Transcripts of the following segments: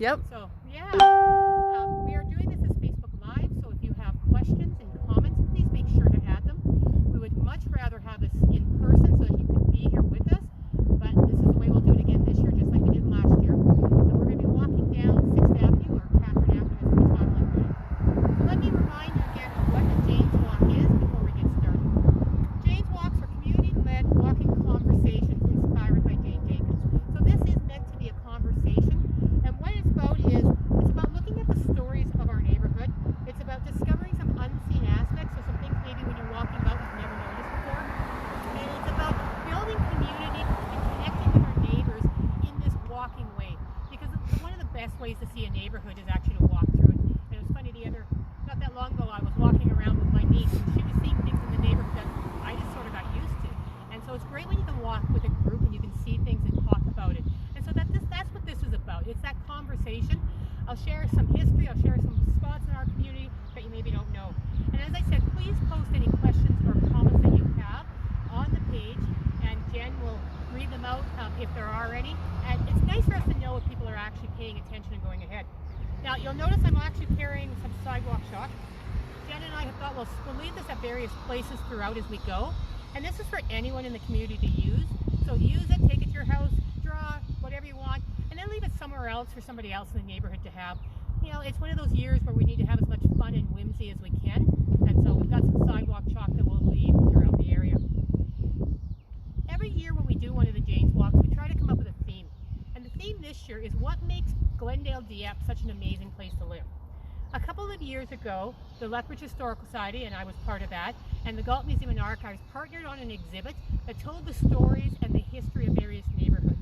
Yep. So, yeah. We are doing this as Facebook Live, so if you have questions and comments, please make sure to add them. We would much rather have this in person so that you can be here with us, but this is the way we'll do it again this year, just like we did last year. And we're going to be walking down 6th Avenue, or Catherine Avenue as we talk like that. So let me remind you again of what the Jane's Walk is before we get started. Jane's Walks are community-led walking conversations inspired by Jane Jenkins. So this is meant to be a conversation, and what it's about is, it's about looking at the stories of our neighborhood. It's about discovering some unseen aspects, so some things maybe when you're walking about you've never noticed before. And it's about building community and connecting with our neighbors in this walking way. Because one of the best ways to see a neighborhood is actually to walk through it. And it was funny, not that long ago, I was walking around with my niece, and she was seeing things in the neighborhood that I just sort of got used to. And so it's great when you can walk with a group and you can see things and talk about it. And so that's what this is about. It's that conversation. I'll share some history, I'll share some spots in our community that you maybe don't know. And as I said, please post any questions or comments that you have on the page, and Jen will read them out if there are any. And it's nice for us to know if people are actually paying attention and going ahead. Now, you'll notice I'm actually carrying some sidewalk chalk. Jen and I have thought, we'll leave this at various places throughout as we go. And this is for anyone in the community to use. So use it, take it to your house, draw, whatever you want, and then leave it somewhere else for somebody else in the neighborhood to have. You know, it's one of those years where we need to have as much fun and whimsy as we can. And so we've got some sidewalk chalk that we'll leave throughout the area. Every year when we do one of the Jane's Walks, we try to come up with a theme. And the theme this year is what makes Glendale Dieppe such an amazing place to live. A couple of years ago, the Lethbridge Historical Society, and I was part of that, and the Galt Museum and Archives partnered on an exhibit that told the stories and the history of various neighborhoods.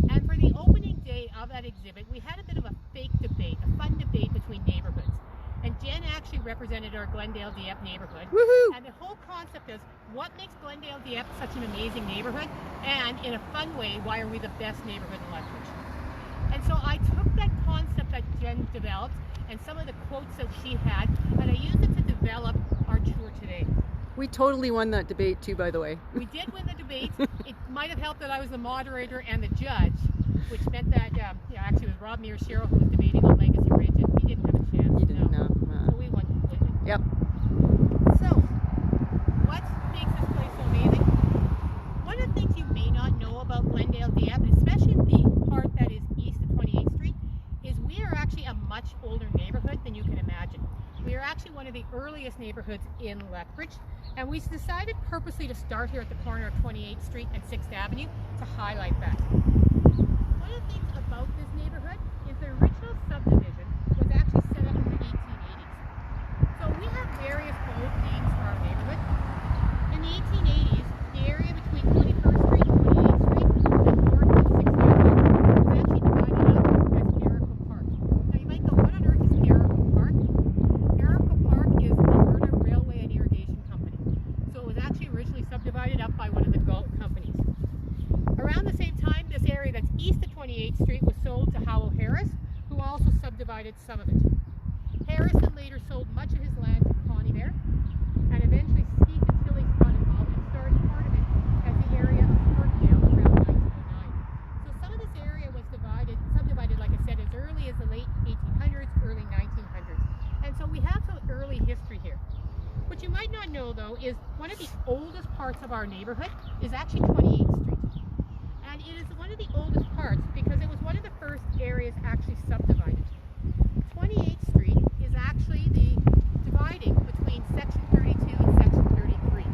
And for the opening day of that exhibit, we had a bit of a fake debate, a fun debate between neighborhoods. And Jen actually represented our Glendale Dieppe neighborhood. Woohoo! And the whole concept is, what makes Glendale Dieppe such an amazing neighborhood? And in a fun way, why are we the best neighborhood in Lethbridge? And so I took that concept that Jen developed and some of the quotes that she had, and I used it to develop our tour today. We totally won that debate too, by the way. We did win the debate. It might have helped that I was the moderator and the judge, which meant that, actually it was Rob Miyashiro who was debating on Legacy Ridge, and he didn't have a chance. You didn't know. So we won completely. Yep. So, what makes this place so amazing? One of the things you may not know about Glendale Dieppe, especially the part that is east of 28th Street, is we are actually a much older neighborhood than you can imagine. We are actually one of the earliest neighborhoods in Lethbridge, and we decided purposely to start here at the corner of 28th Street and 6th Avenue to highlight that. One of the things about this neighborhood is the original subdivision was actually set up in the 1880s. So we have various bold names for our neighborhood. In the 1880s, the area between 21st Street and 28th Street and north of 6th Avenue was actually divided up as Erico Park. Now you might go, what on earth is Erico Park? Erico Park is the Alberta Railway and Irrigation Company. So it was actually originally subdivided up by one of the Galt companies. Around the same time, this area that's east of 28th Street was sold to Howell Harris, who also subdivided some of it. Harrison later sold much of his land to Connie Bear, and eventually Skeet and Tilly's got involved and started part of it as the area of Parkdale around 1909. So some of this area was subdivided, like I said, as early as the late 1800s, early 1900s. And so we have some early history here. What you might not know, though, is one of the oldest parts of our neighborhood is actually 28th Street. And it is one of the oldest parts because it was one of the first areas actually subdivided. 28th Street is actually the dividing between Section 32 and Section 33.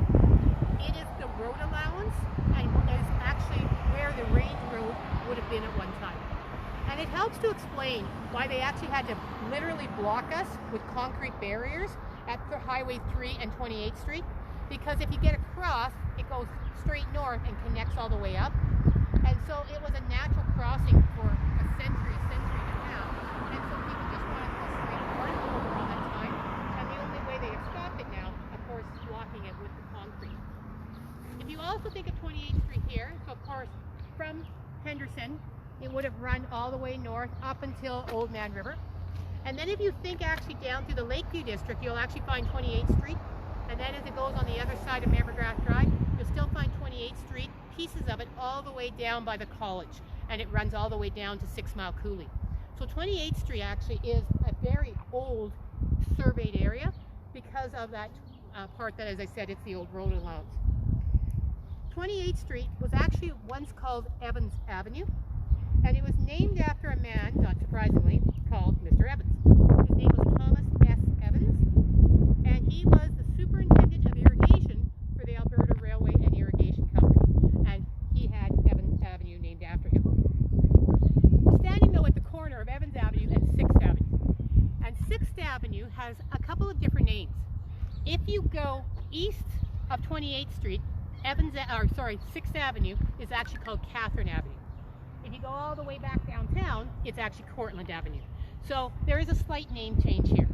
It is the road allowance and is actually where the range road would have been at one time. And it helps to explain why they actually had to literally block us with concrete barriers at Highway 3 and 28th Street, because if you get across, it goes straight north and connects all the way up. And so it was a natural crossing for a century and a half. And so people just wanted to go straight north over all that time. And the only way they have stopped it now, of course, is blocking it with the concrete. If you also think of 28th Street here, so of course, from Henderson, it would have run all the way north up until Old Man River. And then if you think actually down through the Lakeview District, you'll actually find 28th Street. And then as it goes on the other side of Mammergrath Drive, you'll still find 28th Street, pieces of it all the way down by the college. And it runs all the way down to 6 Mile Coulee. So 28th Street actually is a very old surveyed area because of that part that, as I said, it's the old road allowance. 28th Street was actually once called Evans Avenue, and it was named after a man, not surprisingly, called Mr. Evans. His name was Thomas S. Evans, and he was the superintendent of irrigation for the Alberta Railway and Irrigation Company, and he had Evans Avenue named after him. We're standing though at the corner of Evans Avenue and 6th Avenue, and 6th Avenue has a couple of different names. If you go east of 28th Street, 6th Avenue is actually called Catherine Avenue. If you go all the way back downtown, it's actually Cortland Avenue. So there is a slight name change here.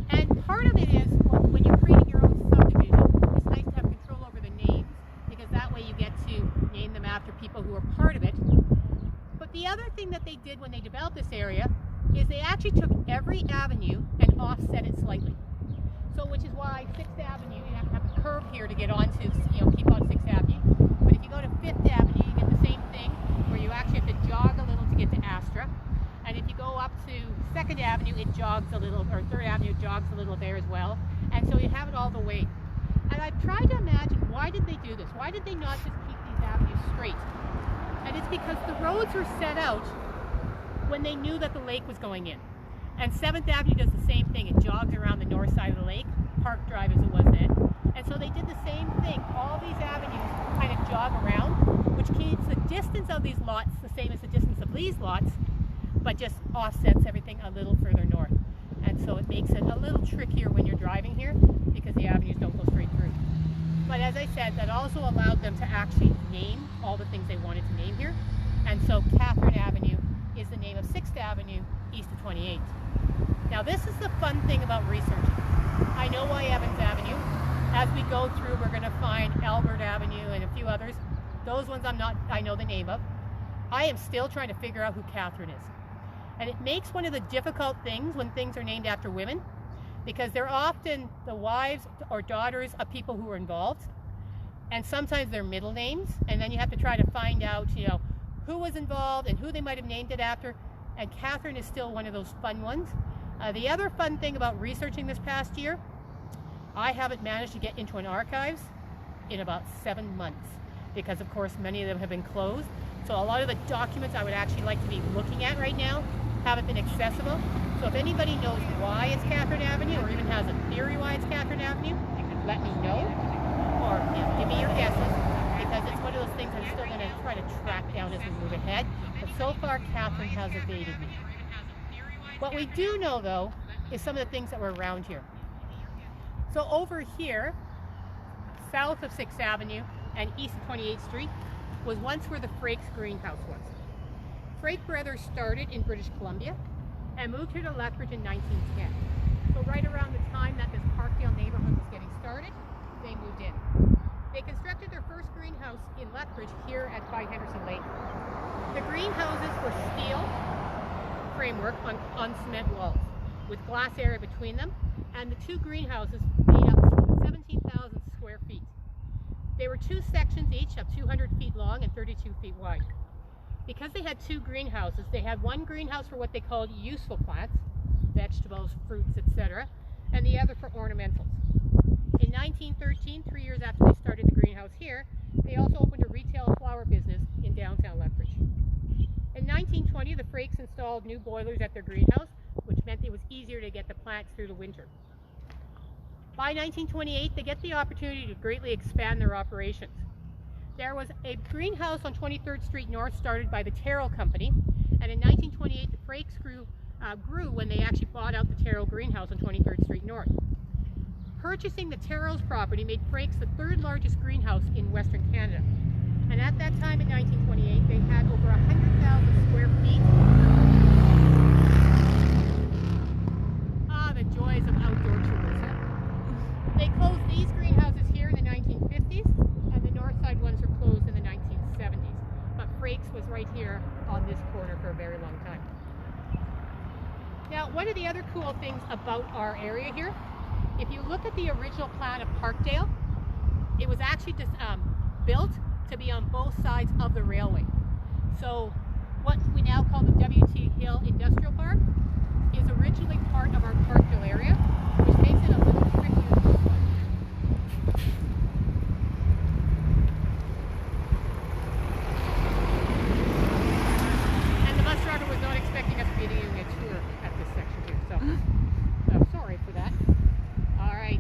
And part of it is, when you're creating your own subdivision, it's nice to have control over the names, because that way you get to name them after people who are part of it. But the other thing that they did when they developed this area is they actually took every avenue and offset it slightly. So which is why 6th Avenue, you have to have a curve here to get onto, keep on 6th Avenue. But if you go to 5th Avenue, you get the same thing, where you actually have to jog a little to get to Astra. And if you go up to 2nd Avenue, it jogs a little, or 3rd Avenue jogs a little there as well. And so you have it all the way. And I've tried to imagine, why did they do this? Why did they not just keep these avenues straight? And it's because the roads were set out when they knew that the lake was going in. And 7th Avenue does the same thing. It jogs around the north side of the lake, Park Drive as it was then. And so they did the same thing. All these avenues kind of jog around, which keeps the distance of these lots the same as the distance of these lots, but just offsets everything a little further north. And so it makes it a little trickier when you're driving here, because the avenues don't go straight through. But as I said, that also allowed them to actually name all the things they wanted to name here. And so Catherine Avenue is the name of 6th Avenue east of 28th. Now this is the fun thing about researching. I know why Evans Avenue. As we go through, we're going to find Albert Avenue and a few others. Those ones I know the name of. I am still trying to figure out who Catherine is. And it makes one of the difficult things when things are named after women, because they're often the wives or daughters of people who are involved. And sometimes they're middle names, and then you have to try to find out, who was involved and who they might have named it after. And Catherine is still one of those fun ones. The other fun thing about researching this past year, I haven't managed to get into an archives in about 7 months, because of course many of them have been closed. So a lot of the documents I would actually like to be looking at right now haven't been accessible. So if anybody knows why it's Catherine Avenue, or even has a theory why it's Catherine Avenue, let me know, or give me your guesses, because it's one of those things I'm still going to try to track down as we move ahead. But so far, Catherine has evaded me. What we do know, though, is some of the things that were around here. So over here, south of 6th Avenue and east of 28th Street, was once where the Frakes greenhouse was. Frake brothers started in British Columbia and moved here to Lethbridge in 1910. So right around the time that this Parkdale neighborhood was getting started, they moved in. They constructed their first greenhouse in Lethbridge here by Henderson Lake. The greenhouses were steel framework on cement walls with glass area between them, and the two greenhouses made up 17,000 square feet. They were two sections each of 200 feet long and 32 feet wide. Because they had two greenhouses, they had one greenhouse for what they called useful plants, vegetables, fruits, etc., and the other for ornamentals. In 1913, 3 years after they started the greenhouse here, they also opened a retail flower business in downtown Lethbridge. In 1920, the Frakes installed new boilers at their greenhouse, which meant it was easier to get the plants through the winter. By 1928, they get the opportunity to greatly expand their operations. There was a greenhouse on 23rd Street North started by the Terrell Company, and in 1928 the Frakes grew when they actually bought out the Terrell greenhouse on 23rd Street North. Purchasing the Terrell's property made Frakes the third largest greenhouse in Western Canada. And at that time in 1928, they had over 100,000 square feet. Ah, the joys of outdoor tourism. They closed these greenhouses here in the 1950s, and the north side ones were closed in the 1970s. But Frakes was right here on this corner for a very long time. Now, one of the other cool things about our area here, if you look at the original plan of Parkdale, it was actually just built to be on both sides of the railway. So what we now call the W.T. Hill Industrial Park is originally part of our Parkdale area, which makes it a little trickier to find. And the bus driver was not expecting us to be doing a tour at this section here, so sorry for that. All right,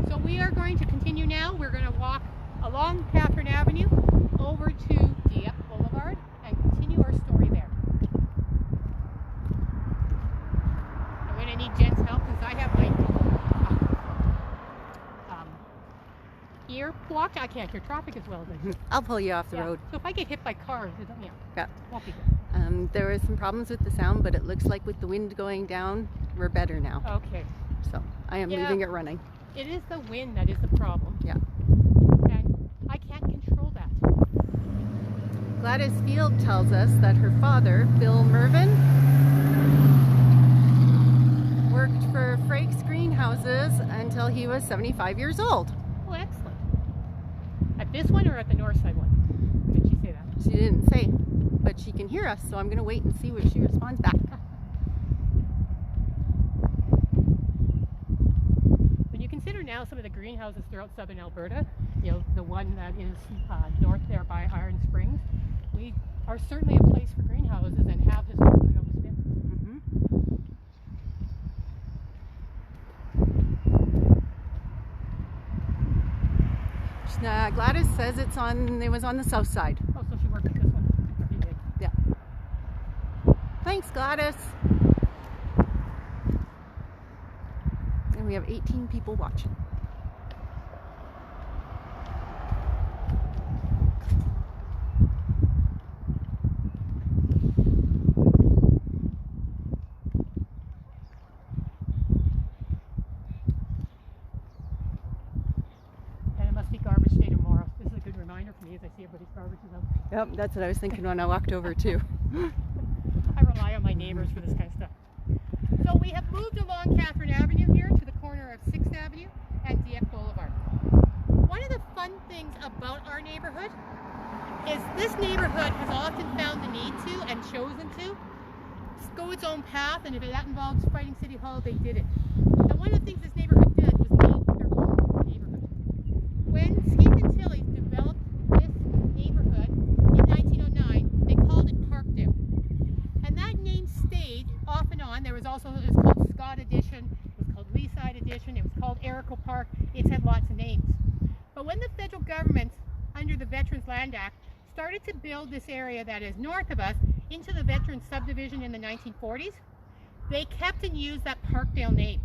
so we are going to continue now. We're going to walk along Catherine Avenue over to Dieppe Boulevard and continue our story there. I'm going to need Jen's help because I have my ear blocked. I can't hear traffic as well as I do. I'll pull you off the road. So if I get hit by cars, Yeah. won't be good. There were some problems with the sound, but it looks like with the wind going down, we're better now. Okay. So I am leaving it running. It is the wind that is the problem. Yeah. And I can't control that. Gladys Field tells us that her father, Bill Mervyn, worked for Frake's Greenhouses until he was 75 years old. Oh, excellent. At this one or at the north side one? Did she say that? She didn't say, but she can hear us, so I'm going to wait and see what she responds back. When you consider now some of the greenhouses throughout southern Alberta, you know, the one that is north there by Iron Springs, we are certainly a place for greenhouses and have historically always been. Gladys says it was on the south side. Oh, so she worked at this one. Yeah. Thanks, Gladys. And we have 18 people watching. Garbage day tomorrow. This is a good reminder for me as I see everybody's garbage is out. Yep, that's what I was thinking when I walked over too. I rely on my neighbors for this kind of stuff. So we have moved along Catherine Avenue here to the corner of 6th Avenue and Dieppe Boulevard. One of the fun things about our neighborhood is this neighborhood has often found the need to and chosen to go its own path, and if that involves fighting City Hall, they did it. And one of the things this neighborhood did was name their own neighborhood. When Skeeth and Tilly developed this neighborhood in 1909, they called it Parkdale. And that name stayed off and on. There was also, it was called Scott Edition, it was called Leaside Edition, it was called Erico Park. It's had lots of names. But when the federal government, under the Veterans Land Act, started to build this area that is north of us into the Veterans subdivision in the 1940s, they kept and used that Parkdale name,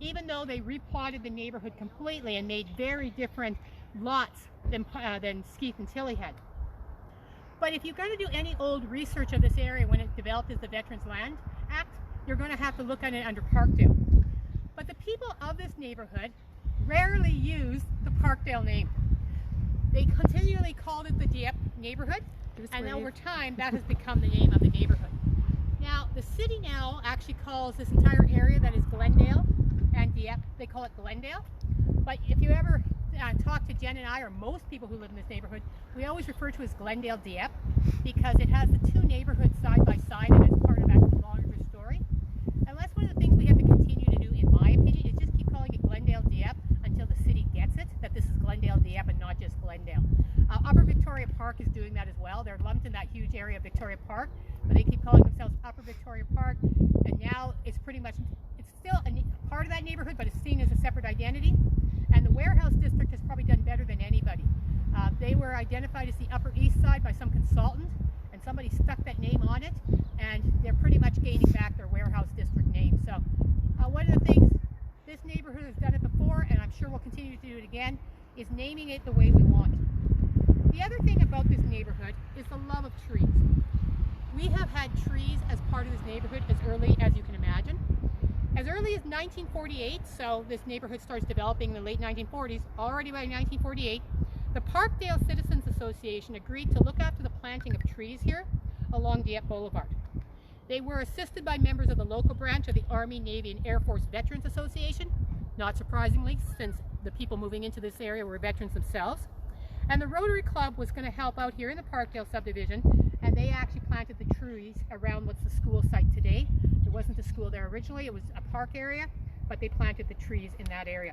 even though they replotted the neighborhood completely and made very different lots than Skeeth and Tilly had. But if you're going to do any old research of this area when it developed as the Veterans Land Act, you're going to have to look at it under Parkdale. But the people of this neighborhood rarely used the Parkdale name. They continually called it the Dieppe neighborhood, and over time that has become the name of the neighborhood. Now, the city now actually calls this entire area that is Glendale and Dieppe, they call it Glendale. But if you ever talk to Jen and I, or most people who live in this neighborhood, we always refer to it as Glendale Dieppe because it has the two neighborhoods side by side and it's part of that longer story. And that's one of the things we have to continue to do, in my opinion, is just keep calling it Glendale Dieppe until the city gets it, that this is Glendale Dieppe and not just Glendale. Upper Victoria Park is doing that as well. They're lumped in that huge area of Victoria Park, but they keep calling themselves Upper Victoria Park, and now it's pretty much, it's still a part of that neighborhood, but it's seen as a separate identity. And the warehouse district has probably done better than anybody. They were identified as the Upper East Side by some consultant, and somebody stuck that name on it, and they're pretty much gaining back their warehouse district name. So one of the things this neighborhood has done it before, and I'm sure we'll continue to do it again, is naming it the way we want. The other thing about this neighborhood is the love of trees. We have had trees as part of this neighborhood as early as you can imagine. As early as 1948, so this neighborhood starts developing in the late 1940s, already by 1948, the Parkdale Citizens Association agreed to look after the planting of trees here along Dieppe Boulevard. They were assisted by members of the local branch of the Army, Navy, and Air Force Veterans Association, not surprisingly, since the people moving into this area were veterans themselves. And the Rotary Club was going to help out here in the Parkdale subdivision, and they actually planted the trees around what's the school site today. There wasn't a school there originally, it was a park area, but they planted the trees in that area.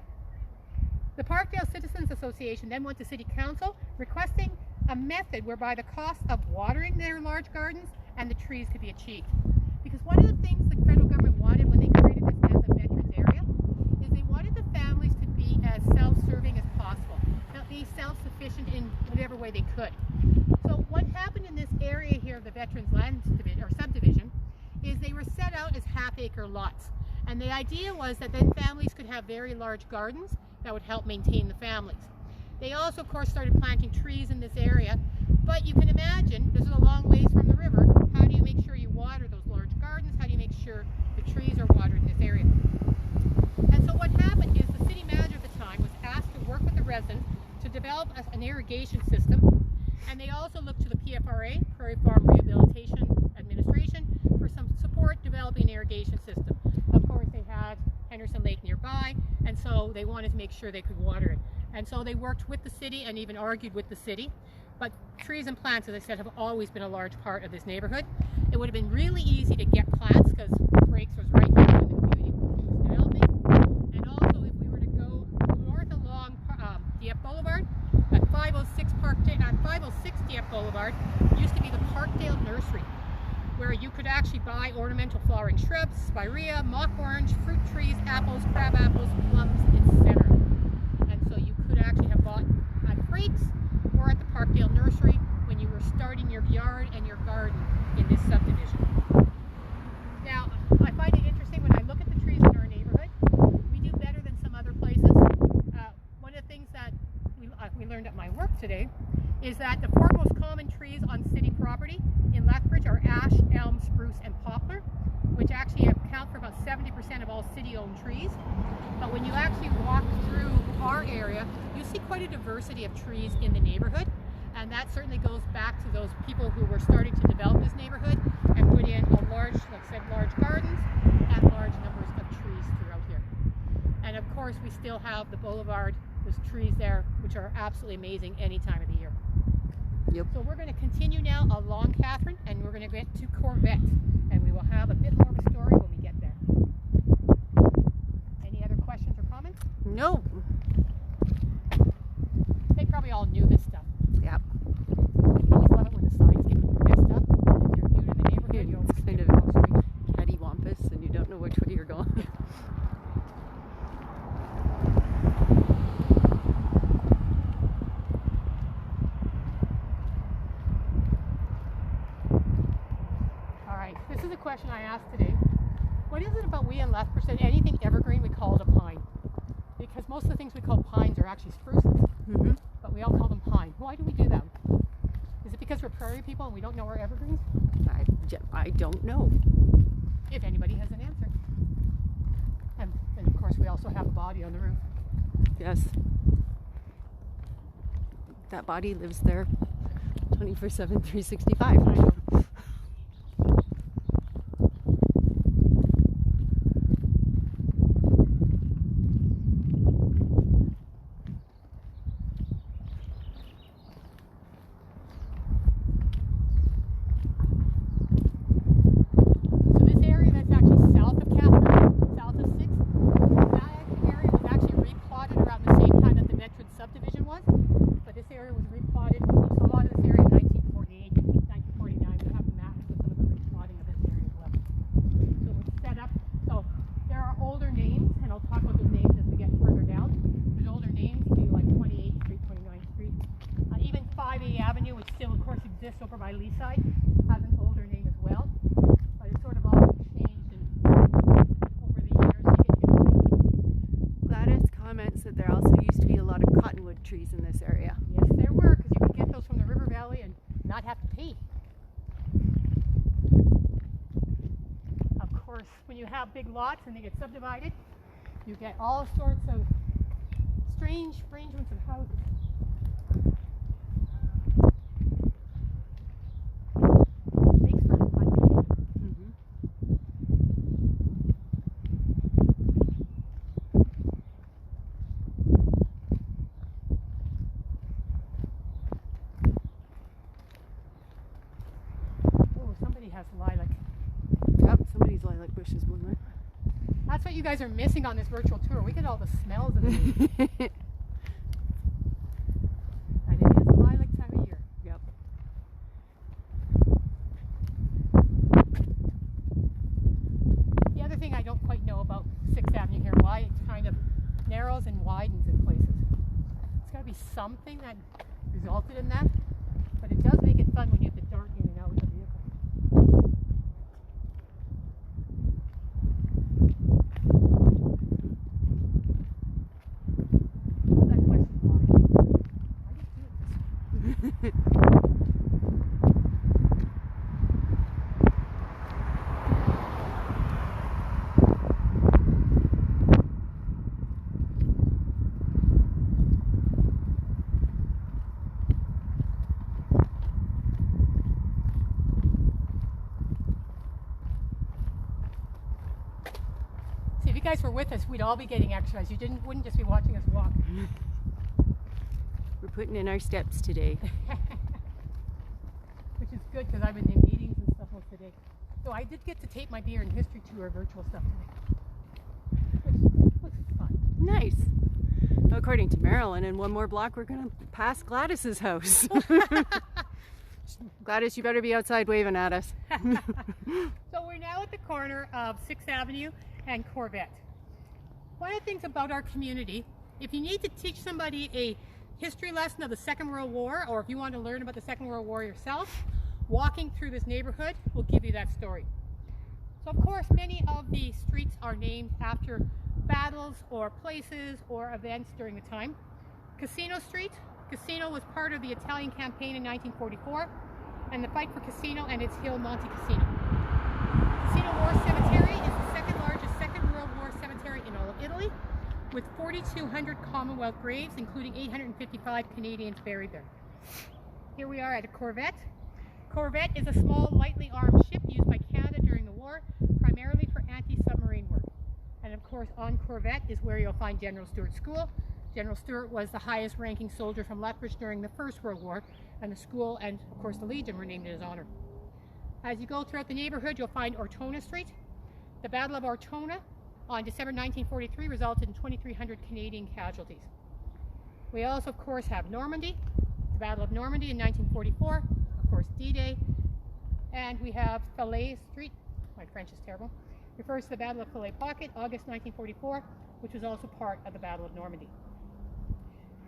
The Parkdale Citizens Association then went to City Council requesting a method whereby the cost of watering their large gardens and the trees could be achieved. Because one of the things the federal government wanted when they created this as a veterans area is they wanted the families to be as self-serving as possible, not be self-sufficient in whatever way they could. So what happened in this area here of the Veterans Land Division, or subdivision, is they were set out as half-acre lots. And the idea was that then families could have very large gardens that would help maintain the families. They also, of course, started planting trees in this area, but you can imagine this is a long ways from the river. How do you make sure you water those large gardens? How do you make sure the trees are watered in this area? And so what happened is the city manager at the time was asked to work with the residents to develop an irrigation system, and they also looked to the PFRA, Prairie Farm Rehabilitation Administration, for some support developing an irrigation system. Of course, they had Henderson Lake nearby, and so they wanted to make sure they could water it. And so they worked with the city and even argued with the city. But trees and plants, as I said, have always been a large part of this neighborhood. It would have been really easy to get plants because Frakes was right here when the community was developing. And also, if we were to go north along Dieppe Boulevard, at 506 Dieppe Boulevard used to be the Parkdale Nursery, where you could actually buy ornamental flowering shrubs, spirea, mock orange, fruit trees, apples, crab apples, plums, etc. And so you could actually have bought at Frakes or at the Parkdale Nursery when you were starting your yard and your garden in this subdivision. Now, I find it interesting when I look at the trees in our neighborhood. We do better than some other places. One of the things that we learned at my work today is that the four most common trees on city property in Lethbridge are ash, elm, spruce, and poplar, which actually account for about 70% of all city-owned trees. But when you actually walk through our area, you see quite a diversity of trees in the neighborhood, and that certainly goes back to those people who were starting to develop this neighborhood and put in a large, like I said, large gardens and large numbers of trees throughout here. And of course, we still have the boulevard. There's trees there, which are absolutely amazing any time of the year. Yep. So we're going to continue now along Catherine, and we're going to get to Corvette, and we will have a bit more of a story when we get there. Any other questions or comments? No. They probably all knew this stuff. Yep. I always love it when the signs get messed up. If you're new to the neighborhood, you always It's kind skip of across the street. cattywampus and you don't know which way you're going. This is a question I asked today. What is it about we in Lethbridge that anything evergreen we call it a pine? Because most of the things we call pines are actually spruces, but we all call them pine. Why do we do that? Is it because we're prairie people and we don't know our evergreens? I don't know. If anybody has an answer. And of course we also have a body on the roof. Yes. That body lives there 24/7, 365. I know. Over by Leaside has an older name as well, but it's sort of all changed over the years. Gladys comments that there also used to be a lot of cottonwood trees in this area. Yes, there were, because you could get those from the river valley and not have to pay. Of course, when you have big lots and they get subdivided, you get all sorts of strange arrangements of houses. there's one more. That's what you guys are missing on this virtual tour. We get all the smells of it. And it is a lilac time of year. Yep. The other thing I don't quite know about 6th Avenue here, why it kind of narrows and widens in places. It's got to be something that resulted in that, but it does make it fun when you have to dart in and out with the vehicle. Well, that question's why. I just do it this way. See, if you guys were with us, we'd all be getting exercise. You wouldn't just be watching us walk. We're putting in our steps today. Which is good because I've been in meetings and stuff most of the day. So I did get to tape my beer and history tour virtual stuff today. Which looks fun. Nice. Well, according to Marilyn, in one more block we're going to pass Gladys's house. Gladys, you better be outside waving at us. So we're now at the corner of 6th Avenue and Corvette. One of the things about our community, if you need to teach somebody a history lesson of the Second World War, or if you want to learn about the Second World War yourself, walking through this neighborhood will give you that story. So of course many of the streets are named after battles or places or events during the time. Casino Street. Casino was part of the Italian campaign in 1944 and the fight for Casino and its hill Monte Cassino. Casino War Cemetery is the second largest Second World War cemetery in all of Italy, with 4,200 Commonwealth graves, including 855 Canadians buried there. Here we are at a Corvette. Corvette is a small, lightly armed ship used by Canada during the war, primarily for anti-submarine work. And of course, on Corvette is where you'll find General Stuart's school. General Stuart was the highest ranking soldier from Lethbridge during the First World War, and the school and of course the Legion were named in his honor. As you go throughout the neighborhood, you'll find Ortona Street. The Battle of Ortona on December 1943 resulted in 2,300 Canadian casualties. We also, of course, have Normandy, the Battle of Normandy in 1944, of course D-Day, and we have Falaise Street, my French is terrible, refers to the Battle of Falaise Pocket, August 1944, which was also part of the Battle of Normandy.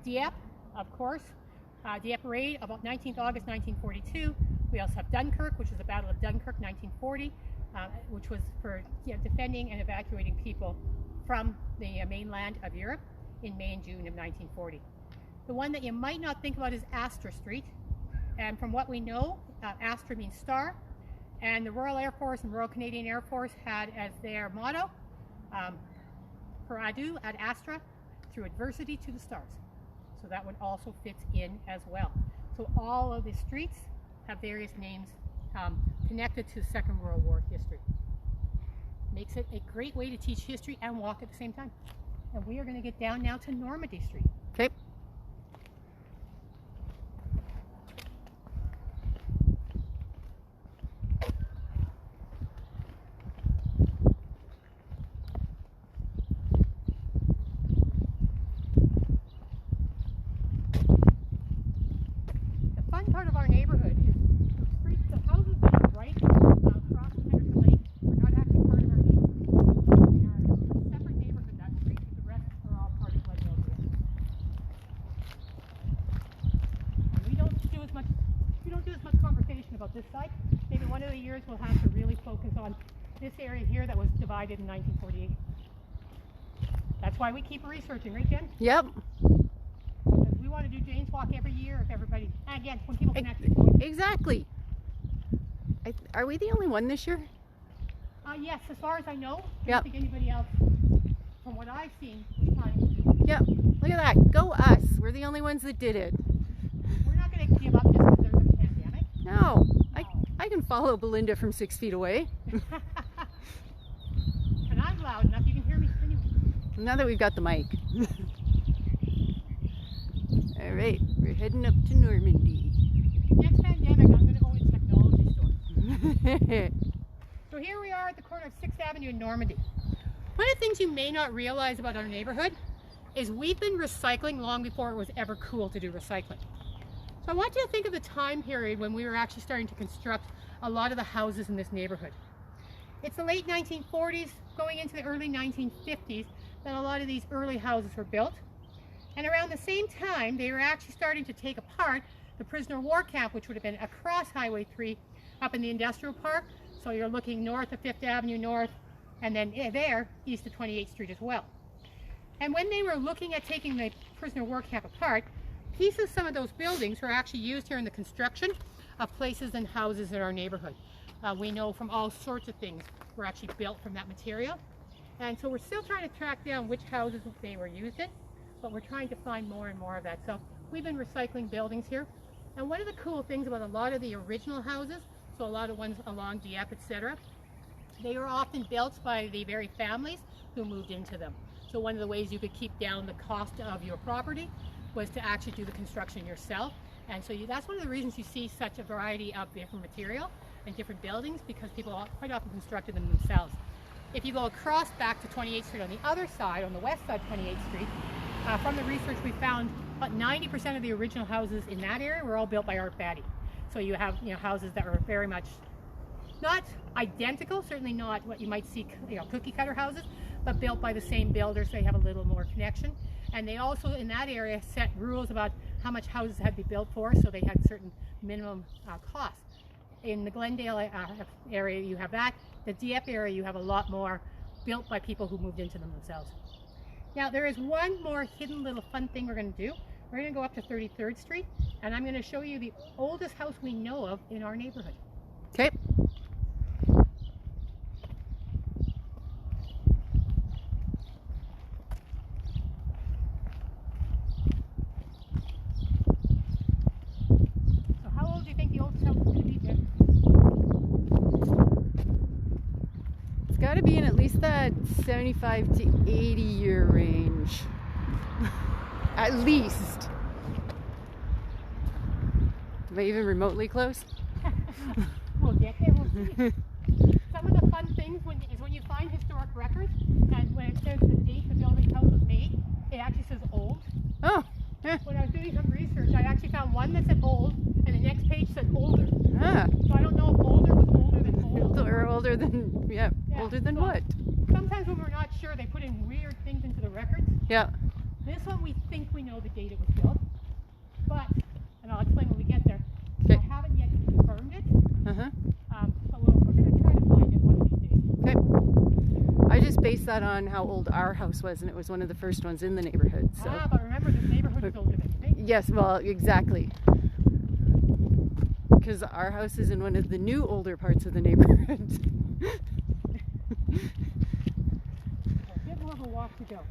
Dieppe, of course, Dieppe raid about 19th August 1942. We also have Dunkirk, which was the Battle of Dunkirk 1940, which was for defending and evacuating people from the mainland of Europe in May and June of 1940. The one that you might not think about is Astra Street, and from what we know, Astra means star, and the Royal Air Force and Royal Canadian Air Force had as their motto, per adu ad Astra, through adversity to the stars. So that one also fits in as well. So all of the streets have various names connected to Second World War history. Makes it a great way to teach history and walk at the same time. And we are going to get down now to Normandy Street. Okay. The fun part of our neighborhood is the streets, the houses that are right across Henderson Lake are not actually part of our neighborhood. They are a separate neighborhood, that street, but the rest are all part of Glendale Dieppe. And we don't do as much conversation about this side. Maybe one of the years we'll have to really focus on this area here that was divided in 1948. That's why we keep researching, right, Jen? Yep. Because we want to do Jane's Walk every year if everybody, and again, when people can actually go. Exactly. Are we the only one this year? Yes, as far as I know. I Yep. don't think anybody else, from what I've seen, was planning to do it. Yep. Look at that. Go us. We're the only ones that did it. We're not going to give up just because there's a pandemic. No. I can follow Belinda from 6 feet away. And I'm loud enough, you can hear me anyway. Now that we've got the mic. All right. We're heading up to Normandy. Next pandemic, I'm going to own a technology store. So here we are at the corner of 6th Avenue in Normandy. One of the things you may not realize about our neighborhood is we've been recycling long before it was ever cool to do recycling. So I want you to think of the time period when we were actually starting to construct a lot of the houses in this neighborhood. It's the late 1940s, going into the early 1950s, that a lot of these early houses were built. And around the same time, they were actually starting to take apart the prisoner of war camp, which would have been across Highway 3 up in the industrial park. So you're looking north of 5th Avenue North, and then there, east of 28th Street as well. And when they were looking at taking the prisoner of war camp apart, pieces of some of those buildings were actually used here in the construction of places and houses in our neighborhood. We know from all sorts of things were actually built from that material. And so we're still trying to track down which houses they were used in, but we're trying to find more and more of that. So we've been recycling buildings here. And one of the cool things about a lot of the original houses, so a lot of ones along Dieppe, etc., they were often built by the very families who moved into them. So one of the ways you could keep down the cost of your property was to actually do the construction yourself. And so that's one of the reasons you see such a variety of different material and different buildings, because people quite often constructed them themselves. If you go across back to 28th Street on the other side, on the west side of 28th Street, from the research we found about 90% of the original houses in that area were all built by Art Batty. So you have houses that were very much not identical, certainly not what you might see cookie cutter houses, but built by the same builders, so they have a little more connection. And they also in that area set rules about how much houses had to be built for, so they had certain minimum costs. In the Glendale area you have that. The Dieppe area you have a lot more built by people who moved into them themselves. Now there is one more hidden little fun thing we're going to do. We're going to go up to 33rd Street, and I'm going to show you the oldest house we know of in our neighborhood. Okay. So how old do you think the oldest house is going to be, Jim? It's got to be in at least that 75 to 80 year range. At least. Am I even remotely close? We'll get there, we'll see. Some of the fun things is when you find historic records, and when it says the date the building house was made, it actually says old. Oh, yeah. When I was doing some research, I actually found one that said old, and the next page said older. Ah. So I don't know if older was older than old. Or older than, yeah, older than so what? Sometimes when we're not sure, they put in weird things into the records. Yeah. This one we think we know the date it was built, but, and I'll explain when we get there, Okay. I haven't yet confirmed it. Uh-huh. So we're going to try to find it one of these days. Okay. I just based that on how old our house was, and it was one of the first ones in the neighborhood. So. But remember, this neighborhood is older than you think. Yes, well, exactly. Because our house is in one of the new older parts of the neighborhood. A bit more of a walk to go.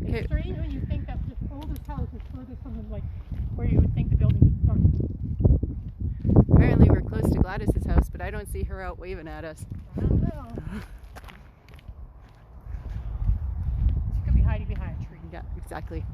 Okay. It's strange when you think that this oldest house is furthest from like where you would think the building would start. Apparently we're close to Gladys's house, but I don't see her out waving at us. I don't know. She could be hiding behind a tree. Yeah, exactly.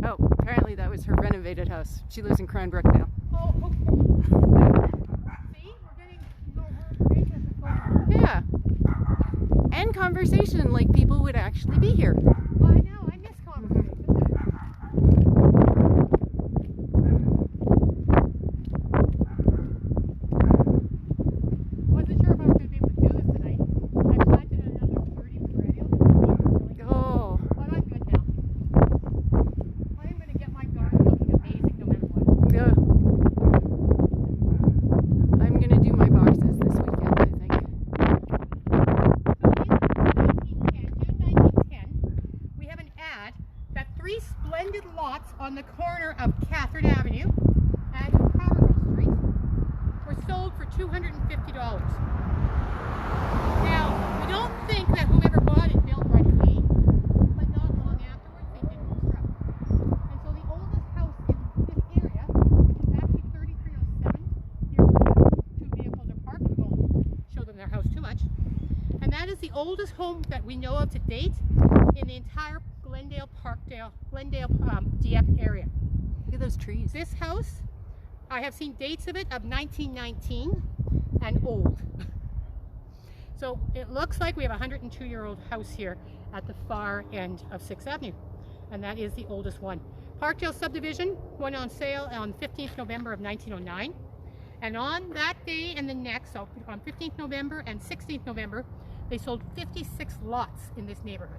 Oh, apparently that was her renovated house. She lives in Cranbrook now. Oh, okay. See, we're getting more information as it's going on. Yeah. And conversation, like people would actually be here. I know, I miss conversation. Wasn't sure if I was going to be able to do this tonight. I planted another 30 perennials. Oh, But I'm good now. I am going to get my garden looking amazing no matter what. yeah. I'm gonna do my boxes this weekend, I think. June 1910, we have an ad that 3 splendid lots on the corner of Catherine Avenue and Powerhouse Street were sold for $250. Now, we don't think that whoever bought it built right away, but not long afterwards they did construct. And so the oldest house in this area is actually 3307 here in Glendale. oldest home that we know of to date in the entire Glendale Dieppe area. Look at those trees. This house, I have seen dates of it of 1919 and old. So it looks like we have a 102-year-old house here at the far end of 6th Avenue, and that is the oldest one. Parkdale subdivision went on sale on 15th November of 1909, and on that day and the next, so on 15th November and 16th November, they sold 56 lots in this neighborhood.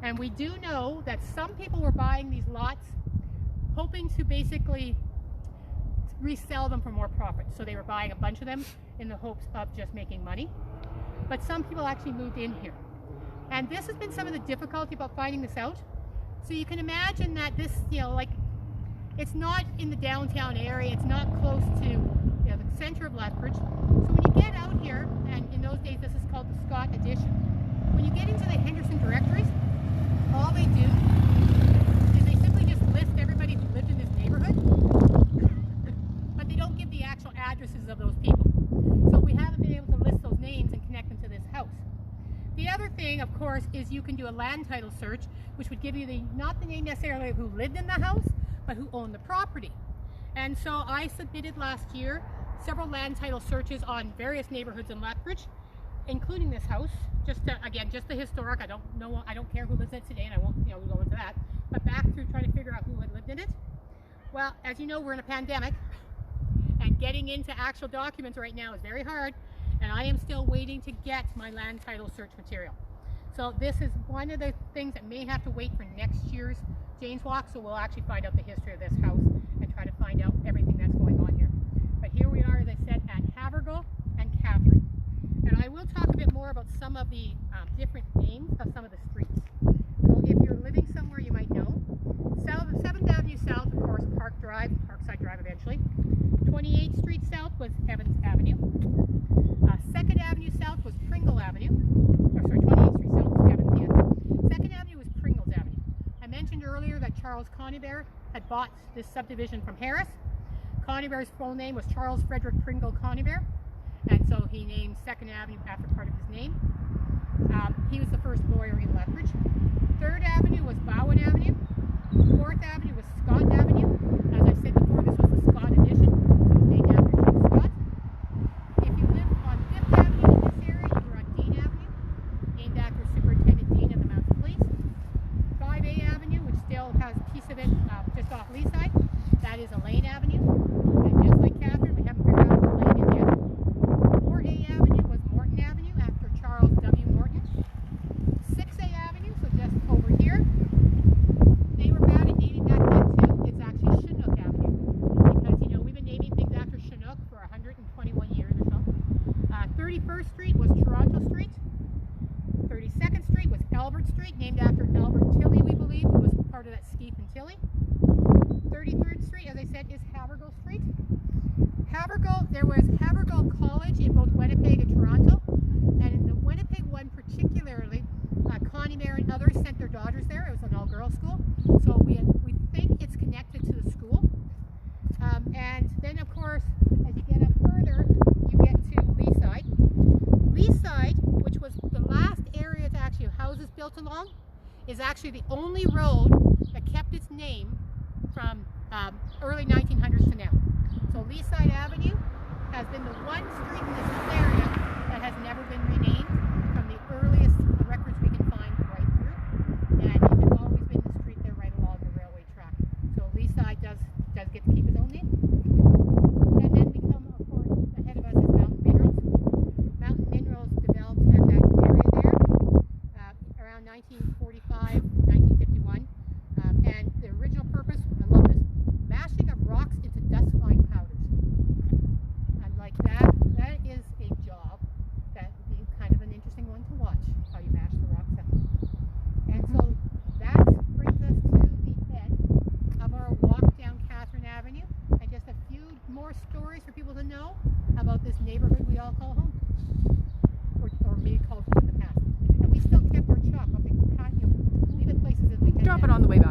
And we do know that some people were buying these lots hoping to basically resell them for more profit. So they were buying a bunch of them in the hopes of just making money. But some people actually moved in here. And this has been some of the difficulty about finding this out. So you can imagine that this, like, it's not in the downtown area, it's not close to the center of Lethbridge. So when you get out here, and in those days this is called the Scott Addition, when you get into the Henderson directories, all they do is they simply just list everybody who lived in this neighborhood, but they don't give the actual addresses of those people. So we haven't been able to list those names and connect them to this house. The other thing, of course, is you can do a land title search, which would give you not the name necessarily of who lived in the house, but who owned the property. And so I submitted last year several land title searches on various neighborhoods in Lethbridge, including this house. Just the historic. I don't care who lives in it today, and I won't go into that. But back through trying to figure out who had lived in it. Well, as you know, we're in a pandemic, and getting into actual documents right now is very hard. And I am still waiting to get my land title search material. So this is one of the things that may have to wait for next year's Jane's Walk, so we'll actually find out the history of this house and try to find out everything that's going on here. But here we are, as I said, at Havergal and Catherine. And I will talk a bit more about some of the different names of some of the streets. So if you're living somewhere you might know, 7th Avenue South, of course, Parkside Drive eventually. 28th Street South was Evans Avenue. 2nd Avenue South was Pringle Avenue. 28th Street South was Evans, yes. 2nd Avenue was Pringles Avenue. I mentioned earlier that Charles Conybeare had bought this subdivision from Harris. Conybeare's full name was Charles Frederick Pringle Conybeare, and so he named 2nd Avenue after part of his name. He was the first lawyer in Lethbridge. 3rd Avenue was Bowen Avenue. 4th Avenue was Scott Avenue. As I said before, this was the Scott Addition, so it was named after Chief Scott. If you live on 5th Avenue in this area, you were on Dean Avenue, named after Superintendent Dean of the Mounted Police. 5A Avenue, which still has a piece of it just off Leaside, that is Elaine Avenue. And just like Catherine, we haven't figured out who Elaine is yet. 4A Avenue was Morton Avenue after Charles W. Morton. 6A Avenue, so just over here, they were bad at naming that then too. It's actually Chinook Avenue. Because, we've been naming things after Chinook for 121 years or so. 31st Street was Toronto Street. 32nd Street was Albert Street, named after Albert Tilley, we believe, who was part of that Skeef and Tilley. 33rd Street, as I said, is Havergal Street. There was Havergal College in both Winnipeg and Toronto. And in the Winnipeg one particularly, Conybeare and others sent their daughters there. It was an all-girls school. So we think it's connected to the school. And then, of course, as you get up further, you get to Leaside. Leaside, which was the last area to actually have houses built along, is actually the only road that kept its name from early 1900s to now. So Leaside Avenue has been the one street in this whole area that has never been renamed from the earliest records we can find right through. And it has always been the street there right along the railway track. So Leaside does get to keep its own name. And then we come, of course, ahead of us is Mountain Minerals. Mountain Minerals developed at that area there around 1945, 1951. And the original purpose, I love this, mashing of rocks into dust fine powders. And like that is a job that would be kind of an interesting one to watch, how you mash the rocks up. And so that brings us to the end of our walk down Catherine Avenue, and just a few more stories for people to know about this neighborhood we all call home, or maybe called home in the past. And we still kept our chalk, leave it places as we can. Drop it on the way back.